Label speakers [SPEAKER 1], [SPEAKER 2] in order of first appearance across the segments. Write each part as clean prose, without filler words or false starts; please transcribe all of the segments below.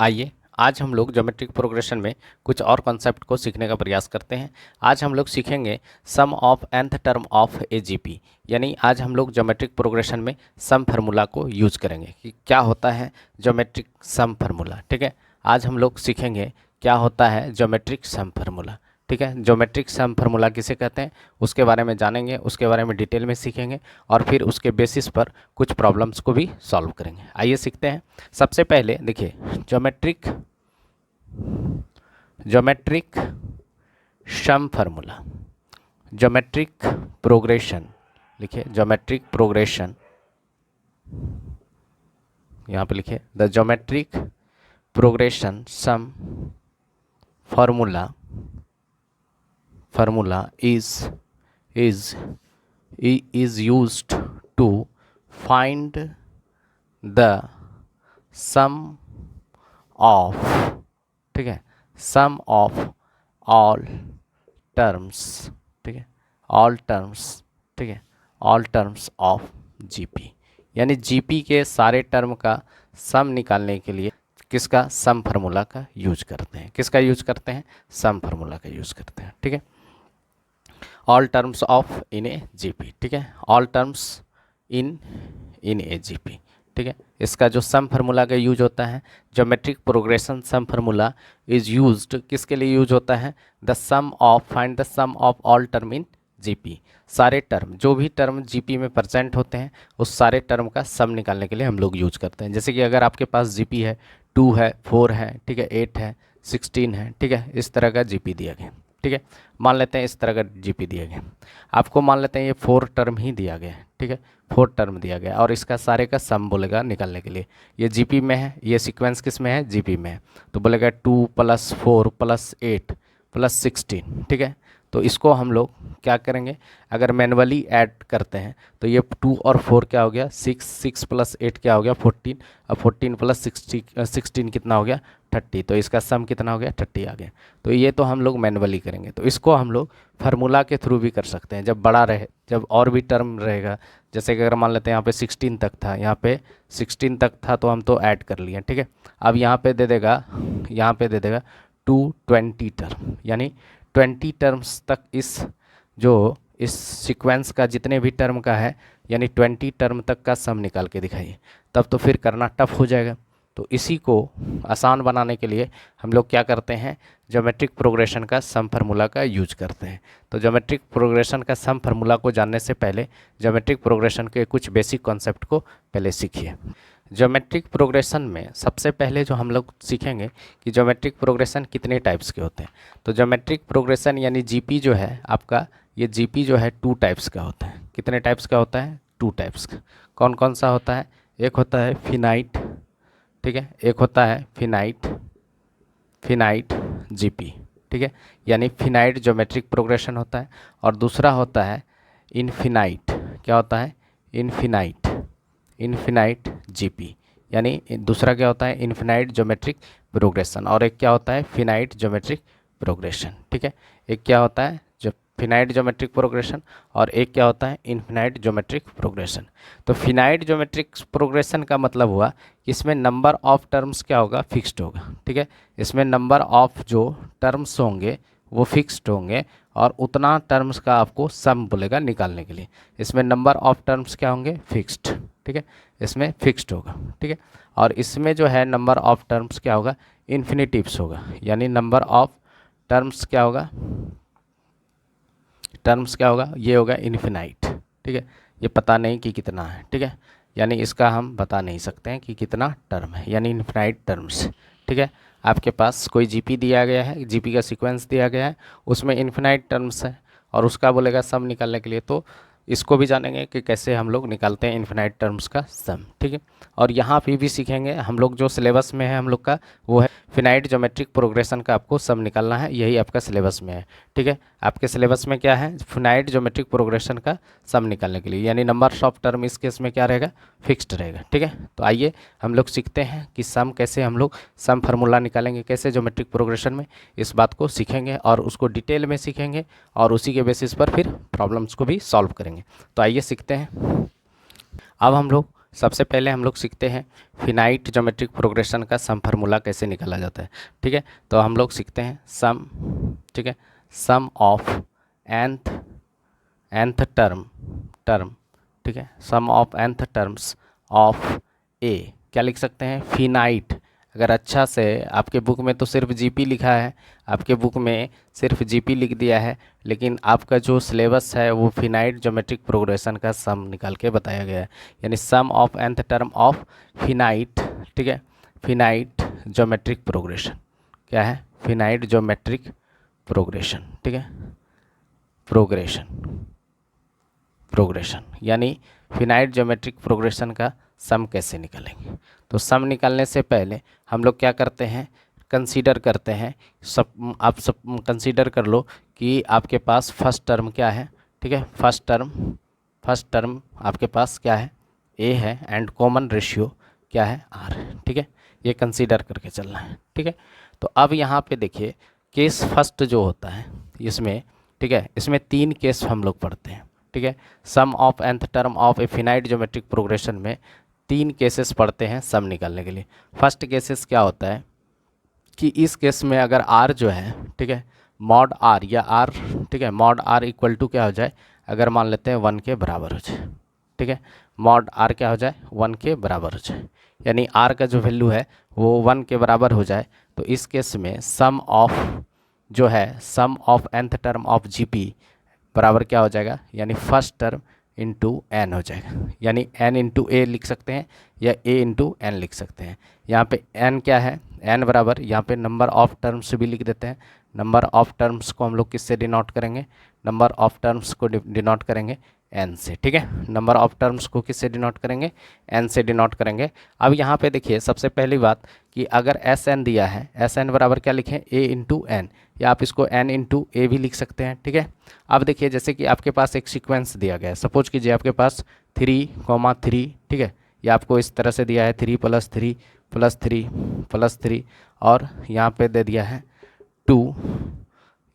[SPEAKER 1] आइए आज हम लोग ज्योमेट्रिक प्रोग्रेशन में कुछ और कॉन्सेप्ट को सीखने का प्रयास करते हैं। आज हम लोग सीखेंगे sum of nth term of a GP, यानी आज हम लोग ज्योमेट्रिक प्रोग्रेशन में सम फार्मूला को यूज करेंगे कि क्या होता है ज्योमेट्रिक सम फार्मूला। ठीक है, आज हम लोग सीखेंगे क्या होता है ज्योमेट्रिक सम फार्मूला। ठीक है, ज्योमेट्रिक सम फार्मूला किसे कहते हैं उसके बारे में जानेंगे, उसके बारे में डिटेल में सीखेंगे और फिर उसके बेसिस पर कुछ प्रॉब्लम्स को भी सॉल्व करेंगे। आइए सीखते हैं। सबसे पहले देखिए geometric sum formula, geometric progression लिखिए, ज्योमेट्रिक प्रोग्रेशन यहाँ पे लिखिए the geometric progression sum formula is used to find the sum of, ठीक है, sum of all terms, ठीक है, all terms, ठीक है, all terms of GP, यानी GP के सारे टर्म का सम निकालने के लिए किसका सम फार्मूला का यूज करते हैं। किसका यूज करते हैं? सम फार्मूला का यूज करते हैं। ठीक है, all terms of in A GP, ठीक है, all terms in A GP. ठीक है, इसका जो सम फार्मूला का यूज होता है, geometric progression sum formula is used, किसके लिए यूज होता है? The sum of, find the sum of all term in GP, सारे टर्म, जो भी टर्म जीपी में प्रेजेंट होते हैं उस सारे टर्म का सम निकालने के लिए हम लोग यूज करते हैं। जैसे कि अगर आपके पास जीपी है 2 है, 4 है, ठीक है, 8 है, 16 है, ठीक है, इस तरह का जीपी दिया गया। ठीक है, मान लेते हैं इस तरह का जीपी दिया गया, आपको मान लेते हैं ये 4 टर्म ही दिया गया है। ठीक है, 4 टर्म दिया गया और इसका सारे का सम बोलेगा निकालने के लिए। ये जीपी में है, ये सीक्वेंस किस में है? जीपी में है, तो बोलेगा 2 + 4 + 8 + 16। ठीक है, तो इसको हम लोग क्या करेंगे, अगर मैनुअली ऐड करते हैं तो ये 2 और 4 क्या हो गया? 6, 6 + 8 क्या हो गया? 14, और 14 + 16 कितना हो गया? 30, तो इसका सम कितना हो गया? 30 आ गया। तो ये तो हम लोग मैनुअली करेंगे, तो इसको हम लोग फार्मूला के थ्रू भी कर सकते हैं जब बड़ा रहे, जब और भी टर्म रहेगा। जैसे कि अगर मान लेते हैं यहाँ पे 16 तक था, यहाँ पे 16 तक था तो हम तो ऐड कर लिए। ठीक है, अब यहाँ पे दे देगा, यहाँ पे दे देगा 220 टर्म, यानी 20 टर्म्स तक इस सीक्वेंस का जितने भी टर्म का है, यानी 20 टर्म तक का सम निकाल के दिखाइए, तब तो फिर करना टफ हो जाएगा। तो इसी को आसान बनाने के लिए हम लोग क्या करते हैं, ज्योमेट्रिक प्रोग्रेशन का सम फार्मूला का यूज करते हैं। तो ज्योमेट्रिक प्रोग्रेशन का सम फार्मूला को जानने से पहले ज्योमेट्रिक प्रोग्रेशन के कुछ बेसिक कॉन्सेप्ट को पहले सीखिए। ज्योमेट्रिक प्रोग्रेशन में सबसे पहले जो हम लोग सीखेंगे कि ज्योमेट्रिक प्रोग्रेशन कितने टाइप्स के होते हैं। तो ज्योमेट्रिक प्रोग्रेशन यानी जीपी जो है आपका, ये जीपी जो है 2 टाइप्स का होता है। कितने टाइप्स का होता है? 2 टाइप्स का। कौन कौन सा होता है? एक होता है फिनाइट, ठीक है, एक होता है फिनाइट जीपी, ठीक है, यानी फिनाइट ज्योमेट्रिक प्रोग्रेशन होता है, और दूसरा होता है इनफिनाइट। क्या होता है? इनफिनाइट जीपी, यानी दूसरा क्या होता है? इनफिनाइट ज्योमेट्रिक प्रोग्रेशन, और एक क्या होता है? Finite geometric progression. ठीक है, एक क्या होता है? जो फिनाइट ज्योमेट्रिक प्रोग्रेशन, और एक क्या होता है? Infinite geometric progression. तो फिनाइट ज्योमेट्रिक प्रोग्रेशन का मतलब हुआ कि इसमें नंबर ऑफ टर्म्स क्या होगा? फिक्स्ड होगा। ठीक है, इसमें नंबर ऑफ जो टर्म्स होंगे वो फिक्स्ड होंगे, और उतना टर्म्स का आपको सम बोलेगा निकालने के लिए। इसमें नंबर ऑफ टर्म्स क्या होंगे? फिक्स्ड। ठीक है, इसमें फिक्स्ड होगा। ठीक है, और इसमें जो है नंबर ऑफ टर्म्स क्या होगा? इन्फिनिटिव्स होगा, यानी नंबर ऑफ टर्म्स क्या होगा? टर्म्स क्या होगा? ये होगा इन्फिनाइट। ठीक है, ये पता नहीं कि कितना है। ठीक है, यानी इसका हम बता नहीं सकते हैं कि कितना टर्म है, यानी इन्फिनाइट टर्म्स। ठीक है, आपके पास कोई जीपी दिया गया है, जीपी का सीक्वेंस दिया गया है, उसमें इन्फिनाइट टर्म्स है और उसका बोलेगा सम निकालने के लिए, तो इसको भी जानेंगे कि कैसे हम लोग निकालते हैं इन्फिनाइट टर्म्स का सम। ठीक है, और यहाँ पे भी सीखेंगे हम लोग, जो सिलेबस में है हम लोग का वो है फिनाइट ज्योमेट्रिक प्रोग्रेशन का आपको सम निकालना है, यही आपका सिलेबस में है। ठीक है, आपके सिलेबस में क्या है? फिनाइट ज्योमेट्रिक प्रोग्रेशन का सम निकालने के लिए, यानी नंबर ऑफ टर्म इस केस में क्या रहेगा? फिक्स्ड रहेगा। ठीक है, तो आइए हम लोग सीखते हैं कि सम कैसे हम लोग सम फार्मूला निकालेंगे, कैसे ज्योमेट्रिक प्रोग्रेशन में, इस बात को सीखेंगे और उसको डिटेल में सीखेंगे, और उसी के बेसिस पर फिर प्रॉब्लम्स को भी सॉल्व करेंगे। तो आइए सीखते हैं। अब हम लोग सबसे पहले हम लोग सीखते हैं फिनाइट ज्योमेट्रिक प्रोग्रेशन का सम फार्मूला कैसे निकाला जाता है। ठीक है, तो हम लोग सीखते हैं सम, ठीक है, सम ऑफ nth टर्म, ठीक है, sum of nth terms of ए, क्या लिख सकते हैं, फिनाइट। अगर अच्छा से आपके बुक में तो सिर्फ जीपी लिखा है, आपके बुक में सिर्फ जीपी लिख दिया है, लेकिन आपका जो सिलेबस है वो फिनाइट ज्योमेट्रिक प्रोग्रेशन का सम निकाल के बताया गया है, यानी sum of nth term of finite, ठीक है, फिनाइट ज्योमेट्रिक प्रोग्रेशन, क्या है, फिनाइट ज्योमेट्रिक प्रोग्रेशन, ठीक है, प्रोग्रेशन यानी फिनाइट ज्योमेट्रिक प्रोग्रेशन का सम कैसे निकालेंगे। तो सम निकालने से पहले हम लोग क्या करते हैं, कंसीडर करते हैं, आप सब कंसीडर कर लो कि आपके पास फर्स्ट टर्म क्या है, ठीक है, फर्स्ट टर्म आपके पास क्या है, ए है, एंड कॉमन रेशियो क्या है, आर है, ठीक है, ये कंसीडर करके चलना है। ठीक है, तो अब यहाँ पे देखिए केस फर्स्ट जो होता है इसमें, ठीक है, इसमें 3 केस हम लोग पढ़ते हैं। ठीक है, sum of nth term of a finite geometric progression में 3 केसेस पढ़ते हैं सम निकालने के लिए। फर्स्ट केसेस क्या होता है कि इस केस में अगर r जो है, ठीक है, मॉड r या r, ठीक है, मॉड r इक्वल टू क्या हो जाए, अगर मान लेते हैं 1 के बराबर हो जाए, ठीक है, मॉड r क्या हो जाए, 1 के बराबर हो जाए, यानी r का जो वैल्यू है वो 1 के बराबर हो जाए, तो इस केस में सम ऑफ जो है, sum of nth term of GP बराबर क्या हो जाएगा, यानी फर्स्ट टर्म इंटू एन हो जाएगा, यानी n इंटू ए लिख सकते हैं या a इंटू एन लिख सकते हैं। यहाँ पे n क्या है, n बराबर यहाँ पे नंबर ऑफ टर्म्स भी लिख देते हैं। नंबर ऑफ टर्म्स को हम लोग किससे डिनोट करेंगे, नंबर ऑफ टर्म्स को डिनोट करेंगे n से। ठीक है, नंबर ऑफ टर्म्स को किससे डिनोट करेंगे, n से डिनोट करेंगे। अब यहाँ पे देखिए सबसे पहली बात कि अगर Sn दिया है, Sn बराबर क्या लिखें, a इंटू एन, या आप इसको n इंटू ए भी लिख सकते हैं। ठीक है, अब देखिए जैसे कि आपके पास एक सीक्वेंस दिया गया है, सपोज कीजिए आपके पास 3,3, ठीक है, या आपको इस तरह से दिया है 3 + 3 + 3 + 3 और यहाँ पे दे दिया है 2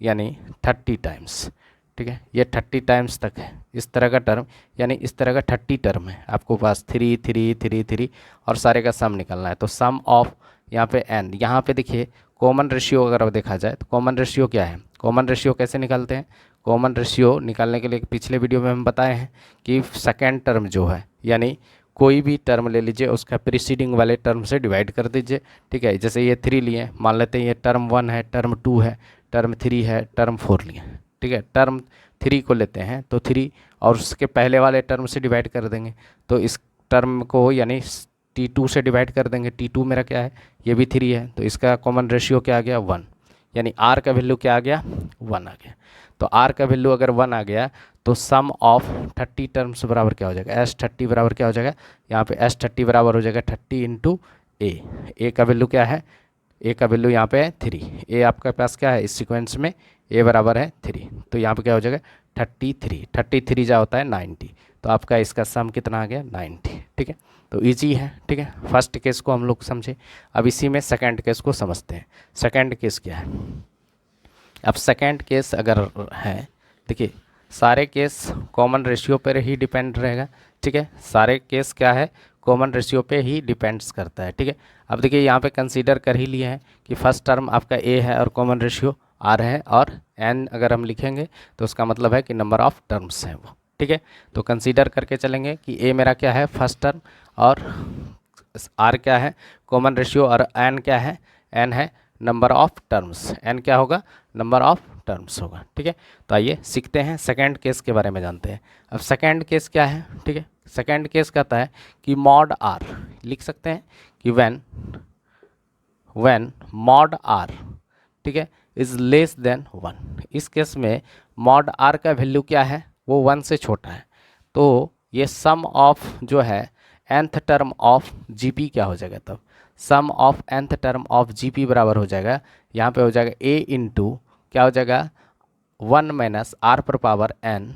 [SPEAKER 1] यानी 30 टाइम्स। ठीक है, ये 30 टाइम्स तक है इस तरह का टर्म, यानी इस तरह का 30 टर्म है आपको पास, 3 3 3 3 और सारे का सम निकालना है। तो सम ऑफ यहाँ पे n, यहाँ पे देखिए कॉमन रेशियो अगर देखा जाए तो कॉमन रेशियो क्या है, कॉमन रेशियो कैसे निकालते हैं, कॉमन रेशियो निकालने के लिए पिछले वीडियो में हम बताए हैं कि सेकेंड टर्म जो है, यानी कोई भी टर्म ले लीजिए उसका प्रीसीडिंग वाले टर्म से डिवाइड कर दीजिए। ठीक है, जैसे ये 3 लिए, मान लेते हैं ये टर्म 1 है, टर्म 2 है, टर्म 3 है, टर्म 4 लिए। ठीक है, टर्म 3 को लेते हैं तो 3 और उसके पहले वाले टर्म से डिवाइड कर देंगे, तो इस टर्म को यानी T2 से डिवाइड कर देंगे। T2 मेरा क्या है, ये भी 3 है, तो इसका कॉमन रेशियो क्या आ गया, 1, यानी R का वैल्यू क्या आ गया, 1 आ गया। तो R का वैल्यू अगर 1 आ गया तो सम ऑफ 30 टर्म्स बराबर क्या हो जाएगा, S30 बराबर क्या हो जाएगा, यहाँ पे S30 बराबर हो जाएगा 30 इंटू ए का वैल्यू क्या है, ए का वैल्यू यहाँ पे है 3, ए आपके पास क्या है इस सीक्वेंस में, ए बराबर है 3, तो यहाँ पे क्या हो जाएगा 33 जा होता है 90, तो आपका इसका सम कितना आ गया 90। ठीक है, तो इजी है। ठीक है, फर्स्ट केस को हम लोग समझे, अब इसी में सेकंड केस को समझते हैं। सेकंड केस क्या है, अब सेकंड केस अगर है, देखिए सारे केस कॉमन रेशियो पर ही डिपेंड रहेगा। ठीक है, सारे केस क्या है, कॉमन रेशियो पे ही डिपेंड्स करता है। ठीक है, अब देखिए यहाँ पे कंसीडर कर ही लिए हैं कि फर्स्ट टर्म आपका ए है और कॉमन रेशियो आर है, और एन अगर हम लिखेंगे तो उसका मतलब है कि नंबर ऑफ टर्म्स हैं वो। ठीक है, तो कंसीडर करके चलेंगे कि ए मेरा क्या है फर्स्ट टर्म, और आर क्या है कॉमन रेशियो, और एन क्या है, एन है नंबर ऑफ टर्म्स, एन क्या होगा, नंबर ऑफ टर्म्स होगा। ठीक है, तो आइए सीखते हैं सेकंड केस के बारे में जानते हैं। अब सेकंड केस क्या है, ठीक है, सेकंड केस कहता है कि मॉड आर, लिख सकते हैं कि व्हेन मॉड आर, ठीक है, इज लेस देन 1। इस केस में मॉड आर का वैल्यू क्या है, वो 1 से छोटा है, तो ये सम ऑफ जो है nth टर्म ऑफ जीपी क्या हो जाएगा, तब sum of nth term of GP बराबर हो जाएगा, यहाँ पे हो जाएगा a इंटू क्या हो जाएगा 1 माइनस आर पर पावर n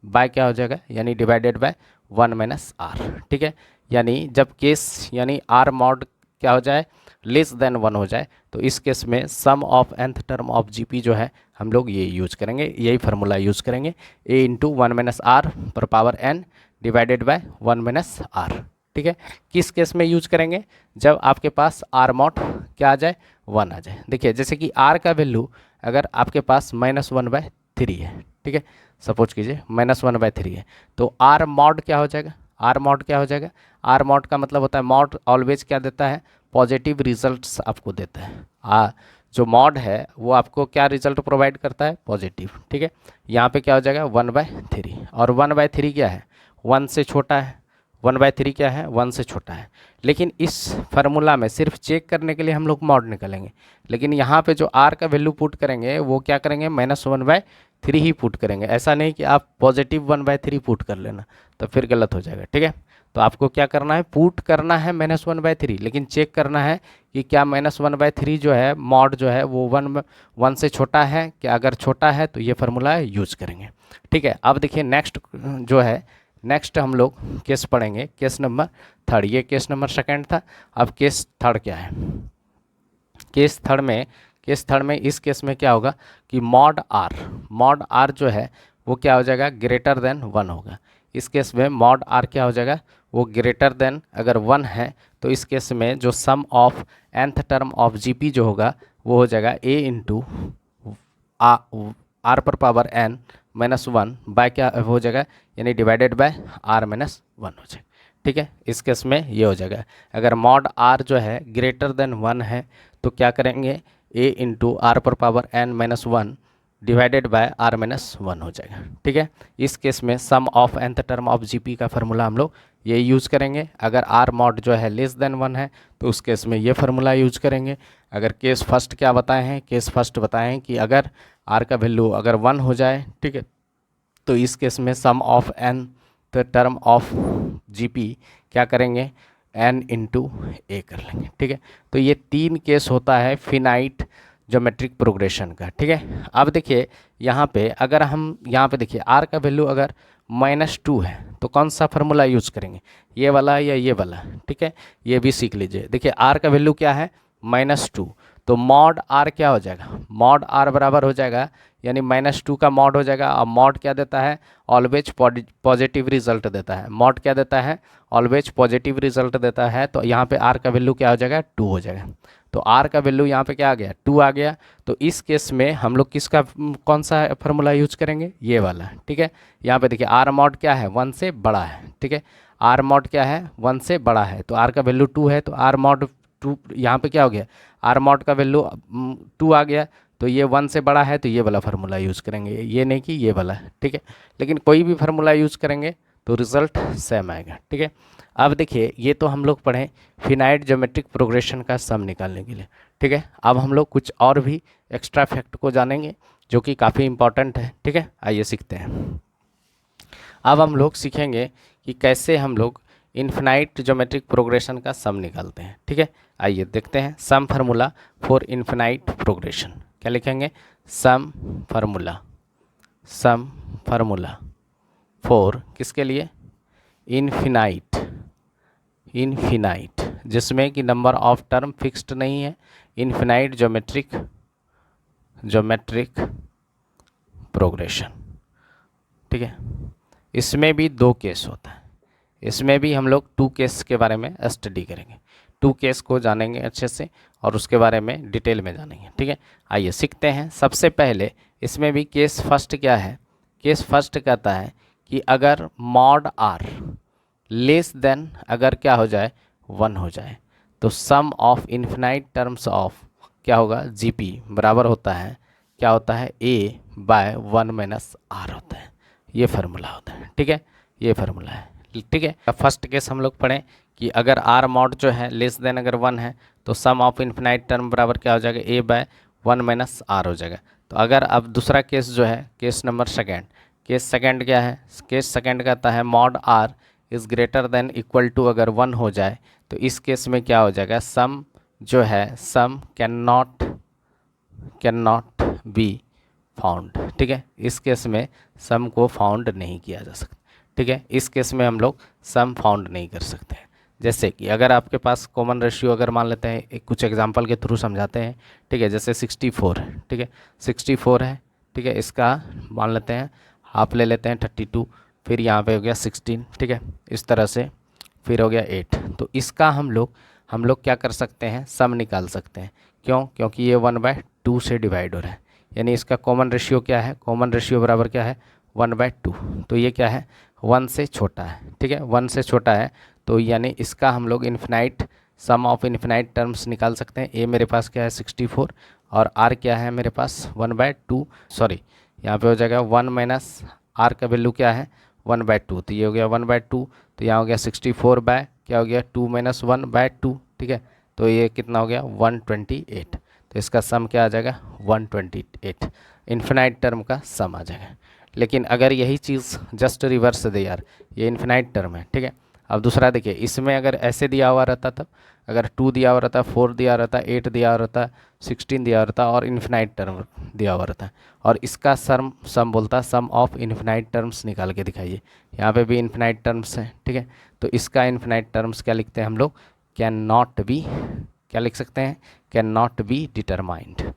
[SPEAKER 1] बाय क्या हो जाएगा, यानी डिवाइडेड बाय 1 माइनस आर। ठीक है, यानी जब केस यानी आर मॉड क्या हो जाए लेस देन 1 हो जाए, तो इस केस में sum of nth term of GP जो है हम लोग ये यूज करेंगे, यही फार्मूला यूज करेंगे, a इंटू 1 माइनस आर पर power n divided by 1 minus r. ठीक है। किस केस में यूज करेंगे, जब आपके पास आर मॉड क्या आ जाए, 1 आ जाए। देखिए जैसे कि आर का वैल्यू अगर आपके पास -1/3 है, ठीक है, सपोज कीजिए -1/3 है, तो आर मॉड क्या हो जाएगा, आर मॉड क्या हो जाएगा, आर मॉड का मतलब होता है मॉड ऑलवेज क्या देता है, पॉजिटिव रिजल्ट्स आपको देता है। जो मॉड है वो आपको क्या रिजल्ट प्रोवाइड करता है, पॉजिटिव, ठीक है। यहाँ पे क्या हो जाएगा 1/3, और 1/3 क्या है, 1 से छोटा है, 1/3 क्या है, 1 से छोटा है। लेकिन इस फार्मूला में सिर्फ चेक करने के लिए हम लोग मॉड निकालेंगे, लेकिन यहाँ पे जो आर का वैल्यू पुट करेंगे वो क्या करेंगे, -1/3 ही पुट करेंगे। ऐसा नहीं कि आप पॉजिटिव 1/3 पुट कर लेना, तो फिर गलत हो जाएगा, ठीक है। तो आपको क्या करना है, पुट करना है -1/3, लेकिन चेक करना है कि क्या -1/3 जो है मॉड जो है वो 1 से छोटा है क्या, अगर छोटा है तो ये फार्मूला यूज करेंगे, ठीक है। अब देखिए नेक्स्ट जो है, नेक्स्ट हम लोग केस पढ़ेंगे, केस नंबर 3। ये केस नंबर 2 था। अब केस 3 क्या है, केस थर्ड में इस केस में क्या होगा कि मॉड आर जो है वो क्या हो जाएगा, ग्रेटर देन 1 होगा। इस केस में मॉड आर क्या हो जाएगा, वो ग्रेटर देन अगर 1 है, तो इस केस में जो sum of nth term of GP जो होगा वो हो जाएगा a इंटू आर पर पावर n -1 बाय क्या हो जाएगा, यानी डिवाइडेड बाय r-1 हो जाएगा, ठीक है। इस केस में ये हो जाएगा, अगर मॉड आर जो है ग्रेटर देन 1 है तो क्या करेंगे, a इंटू आर पर power n-1 divided by r-1 हो जाएगा, ठीक है। इस केस में sum of nth term of GP का फार्मूला हम लोग ये यूज़ करेंगे। अगर आर मॉड जो है लेस देन 1 है तो उस केस में ये फार्मूला यूज करेंगे। अगर केस फर्स्ट क्या बताए हैं, केस फर्स्ट बताए हैं कि अगर आर का वैल्यू अगर 1 हो जाए, ठीक है, तो इस केस में sum of n the term of GP क्या करेंगे, n इंटू ए कर लेंगे, ठीक है। तो ये 3 केस होता है फिनाइट ज्योमेट्रिक प्रोग्रेशन का, ठीक है। अब देखिए यहाँ पे अगर हम यहाँ पे देखिए आर का वैल्यू अगर -2 है तो कौन सा फार्मूला यूज करेंगे, ये वाला या ये वाला, ठीक है, ये भी सीख लीजिए। देखिए आर का वैल्यू क्या है, -2, तो मॉड आर क्या हो जाएगा, मॉड आर बराबर हो जाएगा, यानी -2 का मॉड हो जाएगा। और मॉड क्या देता है, ऑलवेज पॉजिटिव रिजल्ट देता है। मॉड क्या देता है, ऑलवेज पॉजिटिव रिजल्ट देता है। तो यहाँ पे आर का वैल्यू क्या हो जाएगा, 2 हो जाएगा। तो आर का वैल्यू यहाँ पे क्या आ गया, 2 आ गया। तो इस केस में हम लोग किसका कौन सा फार्मूला यूज करेंगे, ये वाला, ठीक है। यहाँ पे देखिए आर मॉड क्या है, 1 से बड़ा है, ठीक है। आर मॉड क्या है, 1 से बड़ा है, तो आर का वैल्यू 2 है, तो आर मॉड 2 यहाँ पे क्या हो गया, आर मॉड का वैल्यू 2 आ गया। तो ये 1 से बड़ा है तो ये वाला फार्मूला यूज़ करेंगे, ये नहीं कि ये वाला, ठीक है। लेकिन कोई भी फार्मूला यूज़ करेंगे तो रिजल्ट सेम आएगा, ठीक है। अब देखिए ये तो हम लोग पढ़ें फिनाइट ज्योमेट्रिक प्रोग्रेशन का सम निकालने के लिए, ठीक है। अब हम लोग कुछ और भी एक्स्ट्रा फैक्ट को जानेंगे जो कि काफ़ी इंपॉर्टेंट है, ठीक है। आइए सीखते हैं। अब हम लोग सीखेंगे कि कैसे हम लोग इन्फिनाइट ज्योमेट्रिक प्रोग्रेशन का सम निकालते हैं, ठीक है। आइए देखते हैं सम फार्मूला फॉर इन्फिनाइट प्रोग्रेशन। क्या लिखेंगे, सम फार्मूला फॉर किसके लिए, इन्फिनाइट जिसमें कि नंबर ऑफ टर्म फिक्स्ड नहीं है, इन्फिनाइट ज्योमेट्रिक प्रोग्रेशन, ठीक है। इसमें भी 2 केस होता है, इसमें भी हम लोग 2 केस के बारे में स्टडी करेंगे, 2 केस को जानेंगे अच्छे से और उसके बारे में डिटेल में जानेंगे, ठीक है। आइए सीखते हैं। सबसे पहले इसमें भी केस फर्स्ट क्या है, केस फर्स्ट कहता है कि अगर मॉड आर लेस देन अगर क्या हो जाए, 1 हो जाए, तो sum of infinite terms of क्या होगा, जीपी बराबर होता है, क्या होता है, a बाय 1 - r होता है। ये फार्मूला होता है, ठीक है, ये फार्मूला है, ठीक है। फर्स्ट केस हम लोग पढ़ें कि अगर आर मॉड जो है लेस देन अगर 1 है तो सम ऑफ इन्फिनाइट टर्म बराबर क्या हो जाएगा, a बाय 1 - r हो जाएगा। तो अगर अब दूसरा केस जो है, case number second, case second क्या है, केस सेकेंड कहता है mod are is greater than equal to अगर 1 हो जाए, तो इस केस में क्या हो जाएगा, सम जो है, sum can not be found, ठीक है। इस केस में सम को फाउंड नहीं किया जा सकता, ठीक है। इस केस में हम लोग सम फाउंड नहीं कर सकते हैं। जैसे कि अगर आपके पास कॉमन रेशियो अगर मान लेते हैं, एक कुछ एग्जांपल के थ्रू समझाते हैं, ठीक है। जैसे 64 है, ठीक है, 64 है, ठीक है। इसका मान लेते हैं हाफ ले लेते हैं 32, फिर यहाँ पे हो गया 16, ठीक है। इस तरह से फिर हो गया 8। तो इसका हम लोग क्या कर सकते हैं, सम निकाल सकते हैं। क्यों? क्योंकि ये 1/2 से डिवाइड हो रहा है, यानी इसका कॉमन रेशियो क्या है, कॉमन रेशियो बराबर क्या है 1/2। तो ये क्या है 1 से छोटा है, ठीक है 1 से छोटा है। तो यानी इसका हम लोग infinite sum of infinite terms निकाल सकते हैं। ए मेरे पास क्या है 64 और आर क्या है मेरे पास 1/2, सॉरी यहाँ पे हो जाएगा 1 माइनस आर का वैल्यू क्या है 1/2। तो ये हो गया 1/2, तो यहाँ हो गया 64 बाय क्या हो गया 2 माइनस 1/2, ठीक है। तो ये कितना हो गया 128। तो इसका सम क्या आ जाएगा 128, इन्फिनाइट टर्म का सम आ जाएगा। लेकिन अगर यही चीज़ जस्ट रिवर्स दे यार, ये इन्फिनाइट टर्म है, ठीक है। अब दूसरा देखिए, इसमें अगर ऐसे दिया हुआ रहता तब, अगर 2 दिया हुआ रहता, 4 दिया रहता, 8 दिया हुआ रहता, 16 दिया हुआ रहता और इन्फिनाइट टर्म दिया हुआ रहता, और इसका सम बोलता सम ऑफ इन्फिनाइट टर्म्स निकाल के दिखाइए। यहाँ पे भी इन्फिनाइट टर्म्स है, ठीक है। तो इसका इन्फिनाइट टर्म्स क्या लिखते हैं हम लोग, कैन नॉट बी, क्या लिख सकते हैं, can not be determined,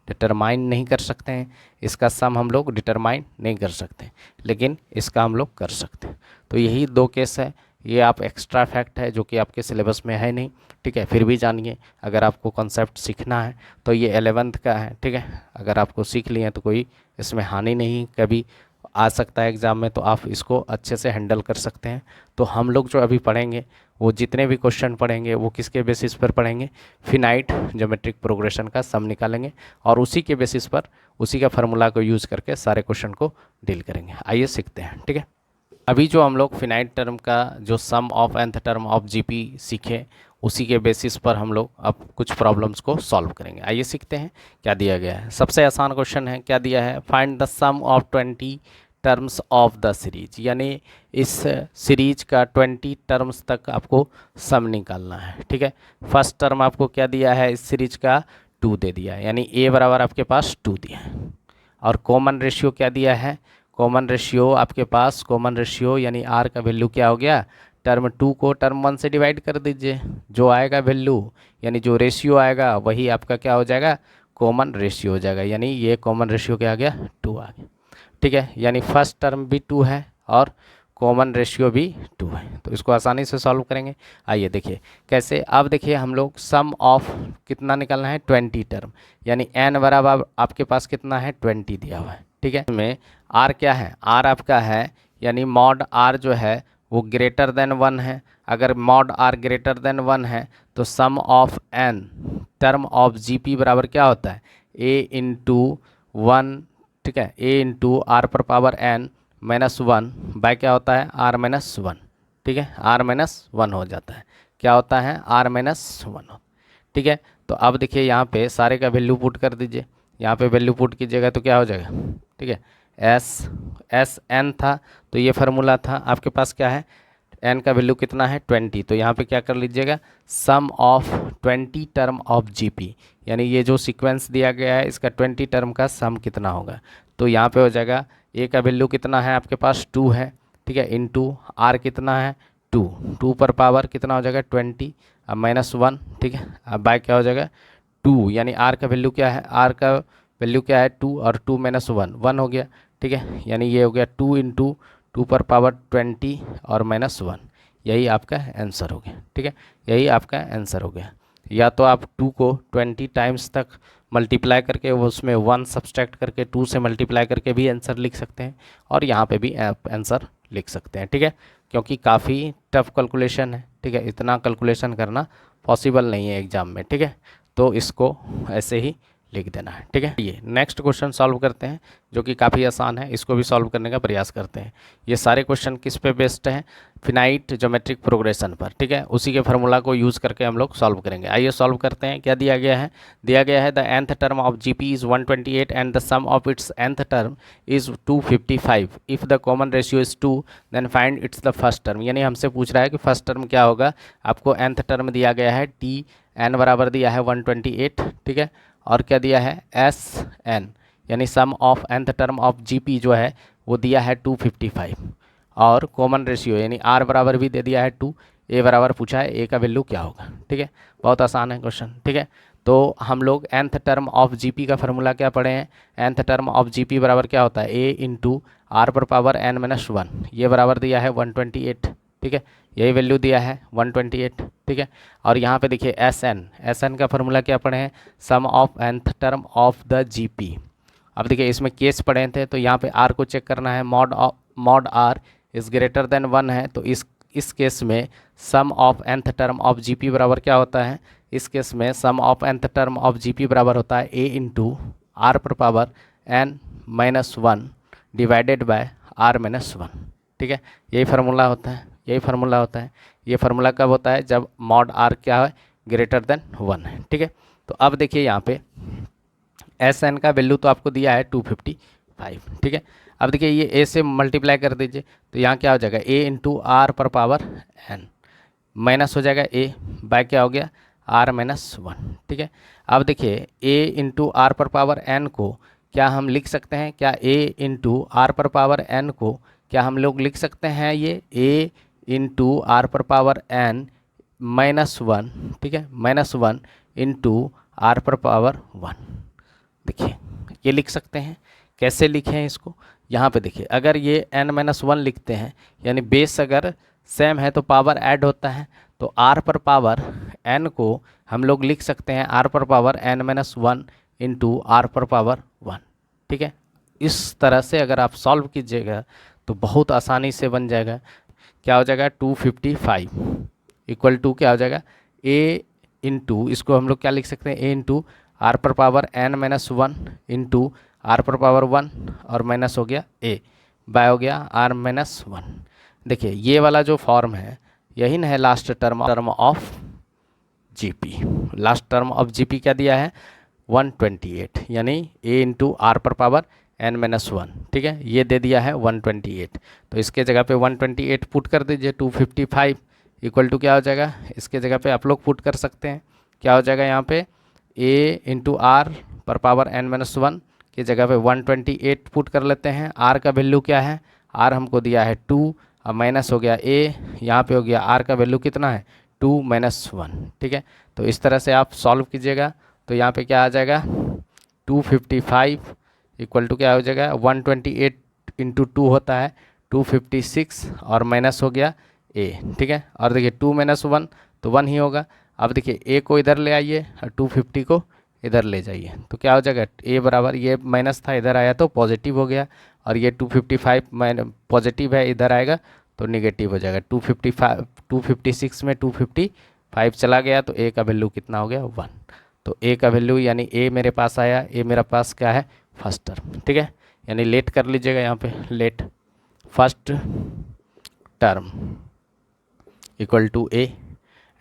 [SPEAKER 1] determine नहीं कर सकते हैं। इसका सम हम लोग डिटरमाइन नहीं कर सकते, लेकिन इसका हम लोग कर सकते हैं। तो यही 2 केस है। ये आप एक्स्ट्रा फैक्ट है जो कि आपके सिलेबस में है नहीं, ठीक है, फिर भी जानिए। अगर आपको कॉन्सेप्ट सीखना है तो ये 11th का है, ठीक है। अगर आपको सीख लिए तो कोई इसमें हानि नहीं, कभी आ सकता है एग्ज़ाम में, तो आप इसको अच्छे से हैंडल कर सकते हैं। तो हम लोग जो अभी पढ़ेंगे, वो जितने भी क्वेश्चन पढ़ेंगे वो किसके बेसिस पर पढ़ेंगे, फिनाइट ज्योमेट्रिक प्रोग्रेशन का सम निकालेंगे और उसी के बेसिस पर उसी का फार्मूला को यूज़ करके सारे क्वेश्चन को डील करेंगे। आइए सीखते हैं, ठीक है। अभी जो हम लोग फिनाइट टर्म का जो sum of nth term of GP सीखे, उसी के बेसिस पर हम लोग अब कुछ प्रॉब्लम्स को सॉल्व करेंगे। आइए सीखते हैं क्या दिया गया है। सबसे आसान क्वेश्चन है, क्या दिया है, find the sum of 20 terms of the series, यानी इस सीरीज का 20 टर्म्स तक आपको सम निकालना है, ठीक है। फर्स्ट टर्म आपको क्या दिया है, इस सीरीज का 2 दे दिया है, यानी ए बराबर आपके पास 2 दिया है। और कॉमन रेशियो क्या दिया है, कॉमन रेशियो आपके पास, कॉमन रेशियो यानी आर का वैल्यू क्या हो गया, टर्म 2 को टर्म 1 से डिवाइड कर दीजिए, जो आएगा वैल्यू यानी जो रेशियो आएगा वही आपका क्या हो जाएगा, कॉमन रेशियो हो जाएगा। यानी ये कॉमन रेशियो क्या आ गया 2 आ गया, ठीक है। यानी फर्स्ट टर्म भी 2 है और कॉमन रेशियो भी 2 है। तो इसको आसानी से सॉल्व करेंगे। आइए देखिए कैसे। अब देखिए हम लोग सम ऑफ कितना निकालना है 20 टर्म, यानी n बराबर आपके पास कितना है 20 दिया हुआ है, ठीक है। इसमें r क्या है, r आपका है यानी मॉड r जो है वो ग्रेटर देन 1 है। अगर मॉड r ग्रेटर देन 1 है तो sum of n term of GP बराबर क्या होता है, a इंटू 1, ठीक है, a इंटू आर पर पावर n माइनस 1 बाय क्या होता है r माइनस 1, ठीक है, r माइनस 1 हो जाता है, क्या होता है r माइनस 1, ठीक है। तो अब देखिए यहाँ पे सारे का वैल्यू पुट कर दीजिए, यहाँ पे वैल्यू पुट कीजिएगा तो क्या हो जाएगा, ठीक है, एस एन था तो ये फार्मूला था आपके पास, क्या है n का वैल्यू कितना है 20। तो यहाँ पे क्या कर लीजिएगा, सम ऑफ 20 टर्म ऑफ जीपी, यानी ये जो सीक्वेंस दिया गया है इसका 20 टर्म का सम कितना होगा। तो यहाँ पे हो जाएगा a का वैल्यू कितना है आपके पास 2 है, ठीक है, इंटू r कितना है 2 पर पावर कितना हो जाएगा 20 अब माइनस 1, ठीक है, अब बाय क्या हो जाएगा 2, यानी r का वैल्यू क्या है, r का वैल्यू क्या है 2 और 2 माइनस 1 हो गया, ठीक है। यानी ये हो गया 2 इंटू 2 पर पावर 20 और माइनस 1, यही आपका आंसर हो गया, ठीक है, यही आपका आंसर हो गया। या तो आप 2 को 20 टाइम्स तक मल्टीप्लाई करके उसमें 1 सब्सट्रैक्ट करके 2 से मल्टीप्लाई करके भी आंसर लिख सकते हैं, और यहाँ पे भी आप आंसर लिख सकते हैं, ठीक है, क्योंकि काफ़ी टफ कैलकुलेशन है, ठीक है, इतना कैलकुलेशन करना पॉसिबल नहीं है एग्ज़ाम में, ठीक है। तो इसको ऐसे ही लिख देना है, ठीक है। ये नेक्स्ट क्वेश्चन सॉल्व करते हैं जो कि काफ़ी आसान है, इसको भी सॉल्व करने का प्रयास करते हैं। ये सारे क्वेश्चन किस पे बेस्ड हैं, फिनाइट ज्योमेट्रिक प्रोग्रेशन पर, ठीक है, उसी के फार्मूला को यूज़ करके हम लोग सॉल्व करेंगे। आइए सॉल्व करते हैं। क्या दिया गया है, दिया गया है the nth term of GP is 128 and the sum of its nth term is 255। If the common ratio is 2 then find its the first term, यानी हमसे पूछ रहा है कि फर्स्ट टर्म क्या होगा। आपको nth टर्म दिया गया है टी n बराबर दिया है 128, ठीक है, और क्या दिया है एस एन, यानी sum of nth term of GP जो है वो दिया है 255, और कॉमन रेशियो यानी आर बराबर भी दे दिया है 2, ए बराबर पूछा है ए का वैल्यू क्या होगा, ठीक है। बहुत आसान है क्वेश्चन, ठीक है। तो हम लोग nth टर्म ऑफ जीपी का फार्मूला क्या पढ़े हैं, nth टर्म ऑफ जीपी बराबर क्या होता है, a इंटू आर पर पावर n माइनस 1, ये बराबर दिया है 128, ठीक है, यही वैल्यू दिया है 128, ठीक है। और यहाँ पे देखिए एस एन का फार्मूला क्या पढ़े हैं, sum of nth term of the GP. अब देखिए इसमें केस पढ़े थे, तो यहाँ पे आर को चेक करना है, mod are is greater than 1 है, तो इस केस में sum of nth term of GP बराबर क्या होता है, इस केस में sum of nth term of GP बराबर होता है a इंटू आर पर power n minus 1 divided by r minus 1, ठीक है, यही फार्मूला होता है, यही फार्मूला होता है। ये फार्मूला कब होता है, जब मॉड आर क्या है, ग्रेटर देन 1 है, ठीक है। तो अब देखिए यहाँ पे एस एन का वैल्यू तो आपको दिया है 255, ठीक है। अब देखिए ये ए से मल्टीप्लाई कर दीजिए, तो यहाँ क्या हो जाएगा, ए इंटू आर पर पावर एन माइनस हो जाएगा ए बाय क्या हो गया, आर माइनस 1, ठीक है। अब देखिए ए इंटू आर पर पावर एन को क्या हम लिख सकते हैं, क्या ए इंटू आर पर पावर एन को क्या हम लोग लिख सकते हैं, ये ए इंटू आर पर पावर एन माइनस 1, ठीक है, माइनस 1 इंटू आर पर पावर 1, देखिए ये लिख सकते हैं। कैसे लिखें इसको, यहाँ पे देखिए अगर ये n माइनस 1 लिखते हैं, यानी बेस अगर सेम है तो पावर ऐड होता है, तो r पर पावर n को हम लोग लिख सकते हैं r पर power n minus 1 into are पर पावर 1, ठीक है। इस तरह से अगर आप सॉल्व कीजिएगा तो बहुत आसानी से बन जाएगा, क्या हो जाएगा 255 इक्वल टू क्या हो जाएगा a इंटू, इसको हम लोग क्या लिख सकते हैं, a इंटू आर पर power n minus 1 into are पर पावर 1 और माइनस हो गया a बाय हो गया आर माइनस 1। देखिए ये वाला जो फॉर्म है यही ना है last term of GP. Last term of GP क्या दिया है 128, यानी a इंटू आर पर पावर n माइनस 1, ठीक है, ये दे दिया है 128। तो इसके जगह पे 128 पुट कर दीजिए, 255 इक्वल टू क्या हो जाएगा, इसके जगह पे आप लोग पुट कर सकते हैं, क्या हो जाएगा यहाँ पे a इंटू आर पर पावर n माइनस 1 की जगह पे 128 पुट कर लेते हैं। r का वैल्यू क्या है, r हमको दिया है 2 और माइनस हो गया a, यहाँ पे हो गया r का वैल्यू कितना है 2 माइनस 1, ठीक है। तो इस तरह से आप सॉल्व कीजिएगा, तो यहाँ पे क्या आ जाएगा 255 इक्वल टू क्या हो जाएगा 128 इंटू 2 होता है 256 और माइनस हो गया a, ठीक है। और देखिए 2 माइनस 1 तो 1 ही होगा। अब देखिए a को इधर ले आइए और 250 को इधर ले जाइए, तो क्या हो जाएगा a बराबर, ये माइनस था इधर आया तो पॉजिटिव हो गया, और ये 255 पॉजिटिव है इधर आएगा तो निगेटिव हो जाएगा। 256 में 255 चला गया तो a का वैल्यू कितना हो गया 1। तो a का वैल्यू यानी a मेरे पास आया, a मेरा पास क्या है फर्स्ट टर्म, ठीक है, यानी लेट कर लीजिएगा यहाँ पे, let first term equal to a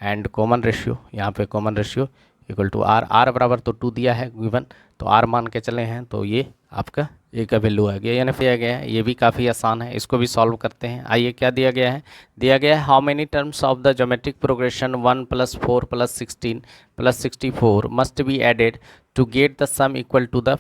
[SPEAKER 1] and common ratio, यहाँ पे common ratio equal to R बराबर तो 2 दिया है गिवन, तो आर मान के चले हैं, तो ये आपका ए का वैल्यू आ गया, यानी दिया गया है। ये भी काफ़ी आसान है, इसको भी सॉल्व करते हैं। आइए क्या दिया गया है, दिया गया है how many terms of the geometric progression 1 + 4 + 16 + 64 must be added to get the sum equal to the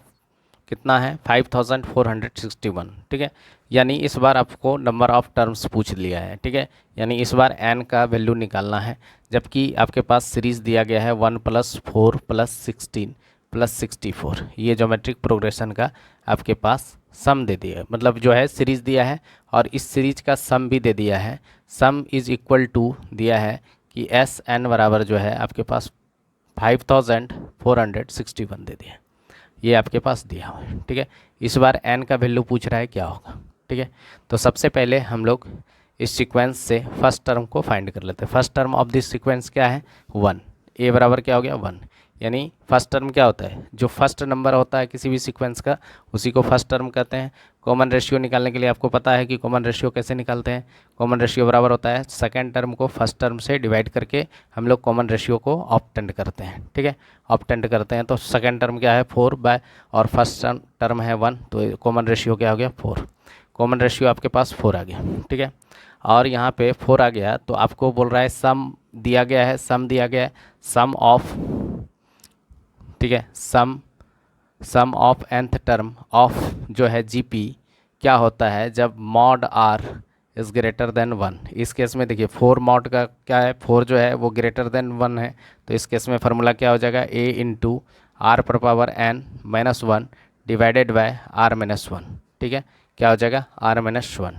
[SPEAKER 1] कितना है 5461, ठीक है। यानी इस बार आपको नंबर ऑफ टर्म्स पूछ लिया है, ठीक है, यानी इस बार n का वैल्यू निकालना है, जबकि आपके पास सीरीज़ दिया गया है 1 + 4 + 16 + 64। ये ज्योमेट्रिक प्रोग्रेशन का आपके पास सम दे दिया है, मतलब जो है सीरीज़ दिया है और इस सीरीज का सम भी दे दिया है। सम इज़ इक्वल टू दिया है कि Sn बराबर जो है आपके पास 5461 दे दिया, ये आपके पास दिया हुआ है, ठीक है। इस बार n का वैल्यू पूछ रहा है क्या होगा, ठीक है। तो सबसे पहले हम लोग इस सीक्वेंस से फर्स्ट टर्म को फाइंड कर लेते हैं। First term of this sequence क्या है 1, a बराबर क्या हो गया 1, यानी फर्स्ट टर्म क्या होता है, जो फर्स्ट नंबर होता है किसी भी सीक्वेंस का उसी को फर्स्ट टर्म कहते हैं। कॉमन रेशियो निकालने के लिए आपको पता है कि कॉमन रेशियो कैसे निकालते हैं, कॉमन रेशियो बराबर होता है सेकंड टर्म को फर्स्ट टर्म से डिवाइड करके हम लोग कॉमन रेशियो को ऑब्टेंड करते हैं, ठीक है, ऑब्टेंड करते हैं। तो सेकंड टर्म क्या है 4 बाय और फर्स्ट टर्म है 1, तो कॉमन रेशियो क्या हो गया 4, कॉमन रेशियो आपके पास 4 आ गया, ठीक है। और यहाँ पे 4 आ गया तो आपको बोल रहा है सम दिया गया है, सम दिया गया है, सम ऑफ, ठीक है, sum of nth term of जो है जीपी क्या होता है जब mod are is greater than 1। इस केस में देखिए 4 मॉड का क्या है, 4 जो है वो ग्रेटर देन 1 है, तो इस केस में फार्मूला क्या हो जाएगा, a इंटू आर पर power n minus 1 divided bye r minus 1। ठीक है, क्या हो जाएगा r माइनस 1।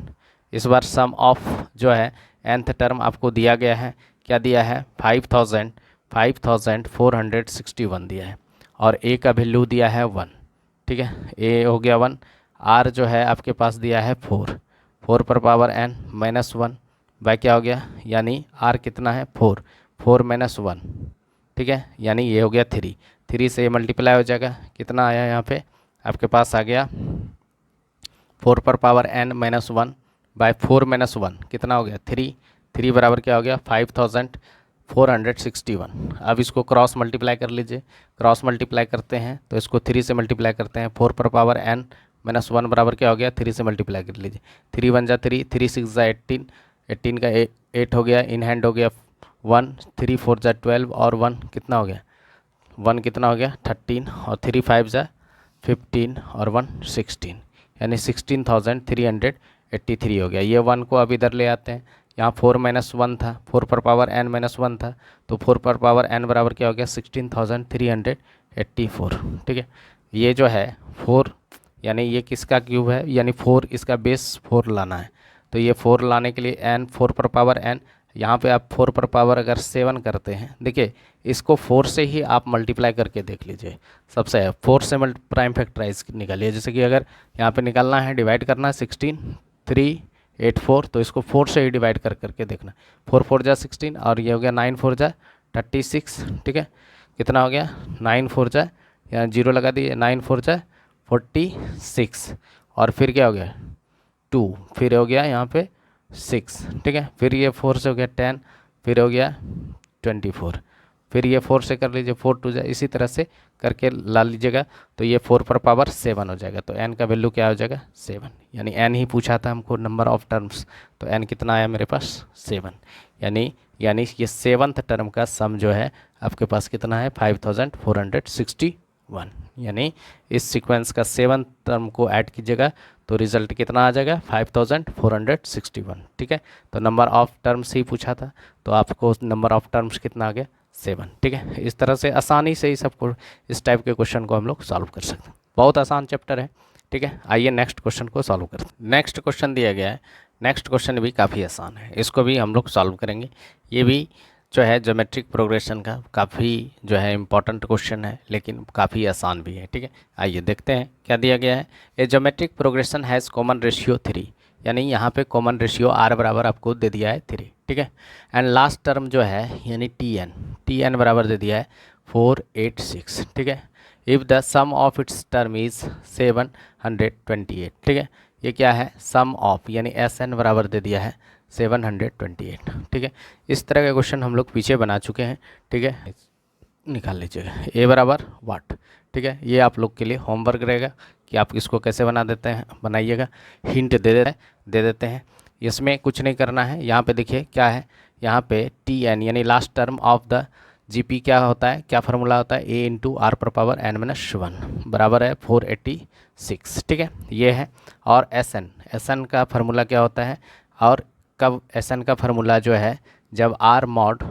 [SPEAKER 1] इस बार सम ऑफ जो है nth टर्म आपको दिया गया है, क्या दिया है 5461 दिया है, और a का वैल्यू दिया है 1। ठीक है, a हो गया 1, r जो है आपके पास दिया है 4 पर पावर n माइनस 1 बाय क्या हो गया, यानी r कितना है 4 माइनस 1। ठीक है, यानी ये हो गया 3 से ये मल्टीप्लाई हो जाएगा, कितना आया यहाँ पे आपके पास आ गया 4 पर power n minus 1 by 4 minus 1 कितना हो गया 3 बराबर क्या हो गया 5461। अब इसको क्रॉस मल्टीप्लाई कर लीजिए, क्रॉस मल्टीप्लाई करते हैं तो इसको 3 से मल्टीप्लाई करते हैं, 4 पर पावर n माइनस 1 बराबर क्या हो गया 3 से मल्टीप्लाई कर लीजिए, 3 1 जा 3, 3 6 जा 18, 18 का 8 हो गया, इन हैंड हो गया 1, 3 4 जा 12 और 1 कितना हो गया 1 कितना हो गया 13, और 3 5 जा 15 और 1 16, यानी 16,383 हो गया। ये 1 को अब इधर ले आते हैं, यहाँ 4 माइनस 1 था, 4 पर पावर n माइनस 1 था, तो 4 पर पावर n बराबर क्या हो गया 16,384। ठीक है, ये जो है 4 यानी ये किसका क्यूब है, यानी 4 इसका बेस 4 लाना है, तो ये 4 लाने के लिए n 4 पर पावर n, यहाँ पे आप 4 पर पावर अगर 7 करते हैं, देखिए इसको 4 से ही आप मल्टीप्लाई करके देख लीजिए, सबसे 4 से प्राइम फैक्टराइज निकालिए, जैसे कि अगर यहाँ पे निकालना है डिवाइड करना है 16,384, तो इसको 4 से ही डिवाइड कर करके देखना, 4 4 जा 16 और ये हो गया 9 4 जा 36। ठीक है, कितना हो गया 9 4 जा, यहाँ 0 लगा दिए, 9 4 जा 46, और फिर क्या हो गया 2, फिर हो गया यहाँ पे 6। ठीक है, फिर ये 4 से हो गया 10, फिर हो गया 24, फिर ये 4 से कर लीजिए 4 2 जाए, इसी तरह से करके ला लीजिएगा, तो ये 4 पर पावर 7 हो जाएगा, तो n का वैल्यू क्या हो जाएगा 7, यानी n ही पूछा था हमको नंबर ऑफ टर्म्स, तो n कितना आया मेरे पास 7, यानी ये 7th टर्म का सम जो है आपके पास कितना है 5461, यानी इस सीक्वेंस का 7th टर्म को ऐड कीजिएगा तो रिजल्ट कितना आ जाएगा 5461। ठीक है, तो नंबर ऑफ टर्म्स ही पूछा था, तो आपको नंबर ऑफ टर्म्स कितना आ गया 7। ठीक है, इस तरह से आसानी से ही सबको इस टाइप के क्वेश्चन को हम लोग सॉल्व कर सकते हैं, बहुत आसान चैप्टर है। ठीक है, आइए नेक्स्ट क्वेश्चन को सॉल्व करते हैं। नेक्स्ट क्वेश्चन दिया गया है, नेक्स्ट क्वेश्चन भी काफ़ी आसान है, इसको भी हम लोग सॉल्व करेंगे। ये भी जो है ज्योमेट्रिक प्रोग्रेशन का काफ़ी जो है इम्पॉर्टेंट क्वेश्चन है, लेकिन काफ़ी आसान भी है। ठीक है, आइए देखते हैं क्या दिया गया है। A geometric progression has common ratio 3, यानी यहाँ पे कॉमन रेशियो r बराबर आपको दे दिया है 3। ठीक है, एंड लास्ट टर्म जो है यानी टी एन बराबर दे दिया है 486। ठीक है, if the sum of its term is 728। ठीक है, ये क्या है सम ऑफ, यानी एस एन बराबर दे दिया है 728। ठीक है, इस तरह के क्वेश्चन हम लोग पीछे बना चुके हैं। ठीक है, निकाल लीजिएगा ए बराबर वाट। ठीक है, ये आप लोग के लिए होमवर्क रहेगा कि आप इसको कैसे बना देते हैं, बनाइएगा। हिंट दे देते हैं, इसमें कुछ नहीं करना है। यहाँ पे देखिए क्या है, यहाँ पे टी एन यानी last term of the GP क्या होता है, क्या फार्मूला होता है, ए इंटू आर पर पावर एन माइनस 1 बराबर है 486। ठीक है, ये है। और एस एन का फार्मूला क्या होता है, और कब एस एन का फार्मूला जो है जब आर मॉड